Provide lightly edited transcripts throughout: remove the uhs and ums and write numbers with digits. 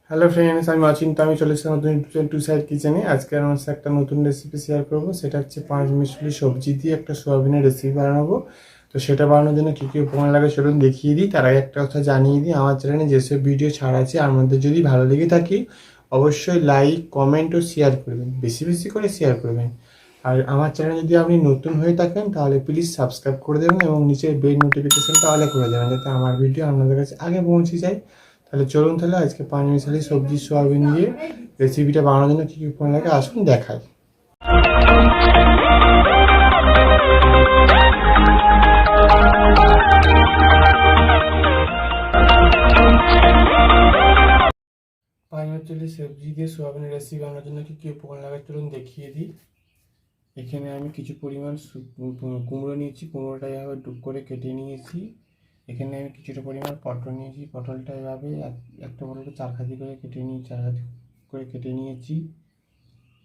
Hello friends, আমি অচিন্ত। আমি চলে এসেছি নতুন টু সাইড কিচেনে। আজকে আমার সাথে একটা নতুন রেসিপি শেয়ার করবো। সেটা হচ্ছে পাঁচমিশালি সবজি দিয়ে একটা সোয়াবিনের রেসিপি বানাবো। তো সেটা বানানোর জন্য কী কী উপকরণ লাগে সেটা দেখিয়ে দিই। তার আগে একটা কথা জানিয়ে দিই, আমার চ্যানেলে যেসব ভিডিও ছাড়া আছে আর মধ্যে যদি ভালো লেগে থাকে অবশ্যই লাইক, কমেন্ট ও শেয়ার করবেন, বেশি বেশি করে শেয়ার করবেন। আর আমার চ্যানেলে যদি আপনি নতুন হয়ে থাকেন তাহলে প্লিজ সাবস্ক্রাইব করে দেবেন এবং নিচের বেল নোটিফিকেশনটা অলে করে দেবেন, যাতে আমার ভিডিও আপনাদের কাছে আগে পৌঁছে যায়। তাহলে চলুন, তাহলে আজকে পাঁচমিশালি সবজি সোয়াবিন দিয়ে রেসিপিটা বানানোর জন্য কী কী উপকরণ লাগে আসুন দেখাই। পাঁচমিশালি সবজি দিয়ে সোয়াবিনের রেসিপি বানানোর জন্য কী কী উপকরণ লাগে চলুন দেখিয়ে দিই। এখানে আমি কিছু পরিমাণ কুমড়ো নিয়েছি, কুমড়োটা এভাবে ডুব করে কেটে নিয়েছি। এখানে আমি কিছুটা পরিমাণ পটল নিয়েছি, পটলটা এভাবে একটা পটলটা চারখাদি করে কেটে নিয়েছি।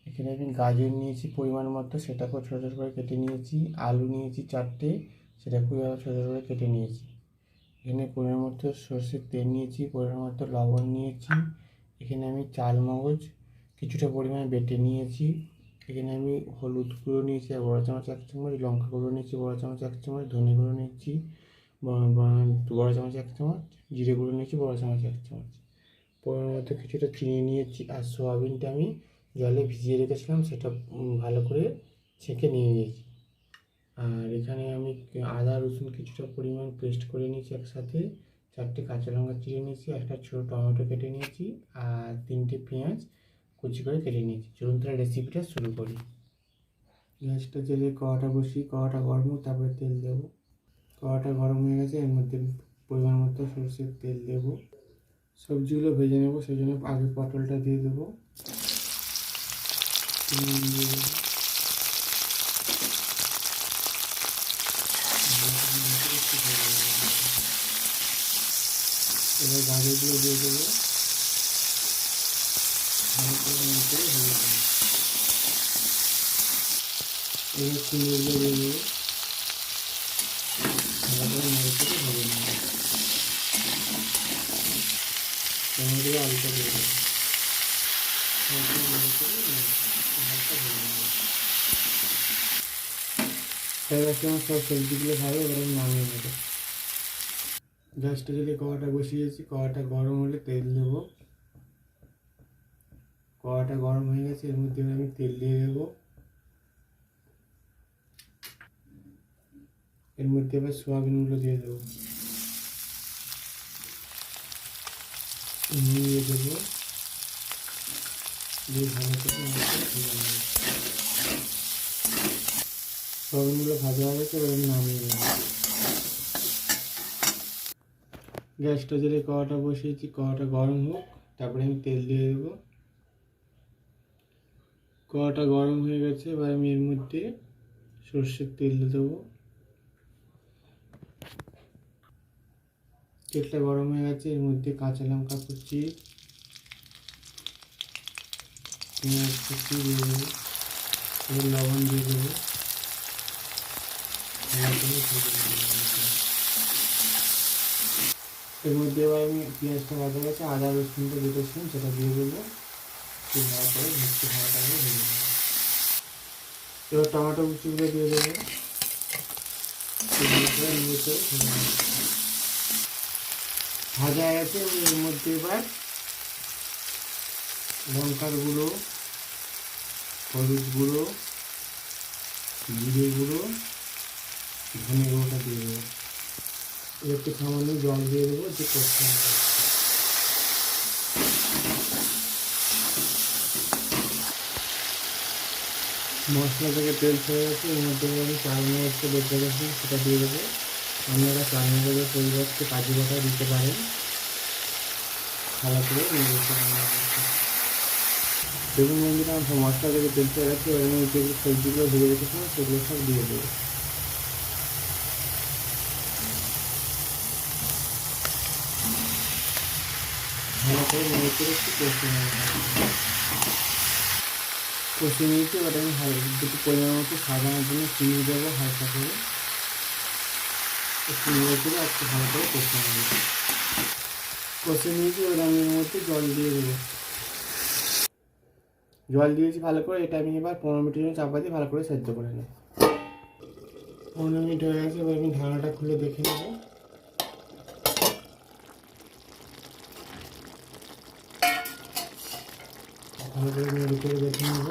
এখানে আমি গাজর নিয়েছি পরিমাণ মতো, সেটাকেও ছোটো ছোটো করে কেটে নিয়েছি। আলু নিয়েছি চারটে, সেটাকেও ছোটো ছোটো করে কেটে নিয়েছি। এখানে পরিমাণ মতো সর্ষের তেল নিয়েছি, পরিমাণ মতো লবণ নিয়েছি। এখানে আমি চাল মগজ কিছুটা পরিমাণে বেটে নিয়েছি। এখানে আমি হলুদ গুঁড়ো নিয়েছি আর বড় চামচ 1 চামচ, লঙ্কা গুঁড়ো নিয়েছি বড় চামচ 1 চামচ, ধনে গুঁড়ো নিয়েছি বড় চামচ 1 চামচ, জিরে গুঁড়ো নিয়েছি বড় চামচ 1 চামচ। পরিমাণ মতো কিছুটা চিনি নিয়েছি। আর সোয়াবিনটা আমি জলে ভিজিয়ে রেখেছিলাম, সেটা ভালো করে ছেঁকে নিয়ে নিয়েছি। আর এখানে আমি আদা রসুন কিছুটা পরিমাণ পেস্ট করে নিয়েছি একসাথে। 4টে কাঁচা লঙ্কা চিড়ে নিয়েছি, একটা ছোটো টমেটো কেটে নিয়েছি আর 3টে পেঁয়াজ কুচি করে কেটে নিয়েছি। চলুন তাহলে রেসিপিটা শুরু করি। গ্যাসটা জ্বেলে কড়াটা বসি, কড়াটা গরম হোক তারপরে তেল দেবো। কড়াটা গরম হয়ে গেছে, এর মধ্যে পরিমাণ মতো সরষের তেল দেবো। সবজিগুলো ভেজে নেবো, সেই জন্য আগে পটলটা দিয়ে দেবো। এবার গাজরগুলো দিয়ে দেবো। এবার কুমড়োগুলো দিয়ে দেবো। ভালো করে নেড়ে চেড়ে ভেজে নেবো। টমেটো আলুটা দিয়ে দেবো। সব সবজিগুলো ভালো এবার নামিয়ে নেবো। গ্যাসটা যদি কড়াটা বসিয়েছি, কড়াটা গরম হলে তেল দেবো। কড়াটা গরম হয়ে গেছে, এর মধ্যে আমি তেল দিয়ে দেবো। এর মধ্যে এবার সোয়াবিনগুলো দিয়ে দেবো, নিয়ে দেবো, দিয়ে ভালো করে সোয়াবিনগুলো ভাজা হয়ে গেছে, এবার নামিয়ে দেবো। গ্যাসটা জেলে কড়াটা বসিয়েছি, কড়াটা গরম হোক তারপরে আমি তেল দিয়ে দেবো। কড়াটা গরম হয়ে গেছে, এবার আমি এর মধ্যে সর্ষের তেল দেবো। তেলটা গরম হয়ে গেছে, এর মধ্যে কাঁচা লঙ্কা কুচি, পেঁয়াজ কুচি দিয়ে দেবো, এবার লবণ দিয়ে দেবো। এর মধ্যে এবার আমি পেঁয়াজটা ভাজা গেছে, আদা রসুনটা বেটেছিলাম সেটা দিয়ে দেবো। ভালো করে মিষ্টি ভালোটা ভেজে নেবো। এবার টমেটো কুচিগুলো দিয়ে দেবো। ভাজা গেছে, এর মধ্যে এবার লঙ্কার গুঁড়ো, হলুদ গুঁড়ো, জিরে গুঁড়ো, ধনে গুঁড়োটা দিয়ে দেবো। এবার একটু সামান্য জল দিয়ে দেবো, যে কষতে মশলা থেকে তেল ছেড়ে গেছে, এর মধ্যে আমি চাল মগজটা বেটে গেছি সেটা দিয়ে দেবো। আপনারা চাল মগজের পরিবর্তে কাজু বাটা দিতে পারেন। ভালো করে দেখুন বন্ধুরা, আমার মশলা থেকে তেল ছেড়ে গেছে, এবার আমি যেগুলো সবজিগুলো ভেজে রেখেছিলাম সেগুলো সব দিয়ে দেবো। ভালো করে নেড়ে চেড়ে একটু কষিয়ে নিয়েছি। এবার আমি দুটো পরিমাণ মতো সাজানোর জন্য চিনি দেবো হালকা করে, একটু নেড়ে চেড়ে একটু ভালো করে কষিয়ে নেবো। কষে নিয়েছি, এবার আমি এর মধ্যে জল দিয়ে দেবো। জল দিয়েছি ভালো করে, এটা আমি এবার 15 মিনিটের জন্য চাপা দিয়ে ভালো করে সেদ্ধ করে নেব। 15 মিনিট হয়ে গেছে, এবার আমি ঢাকনাটা খুলে দেখে নেব। ভালো করে নেড়ে করে দেখে নেব।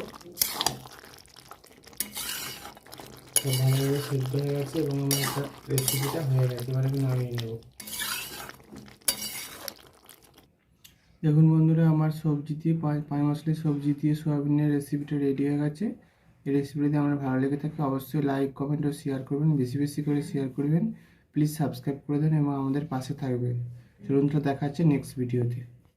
ভালোভাবে সেদ্ধ হয়ে গেছে এবং আমার একটা রেসিপিটা হয়ে গেছে, এবার আমি নামিয়ে নেব। দেখুন বন্ধুরা, আমার সবজি দিয়ে পাঁচমাশালি সবজি দিয়ে সোয়াবিনের রেসিপিটা রেডি হয়ে গেছে। এই রেসিপিটা যদি আমার ভালো লেগে থাকে অবশ্যই লাইক, কমেন্ট ও শেয়ার করবেন, বেশি বেশি করে শেয়ার করবেন। প্লিজ সাবস্ক্রাইব করে দেন এবং আমাদের পাশে থাকবেন। চলুন তো দেখা হচ্ছে নেক্সট ভিডিওতে।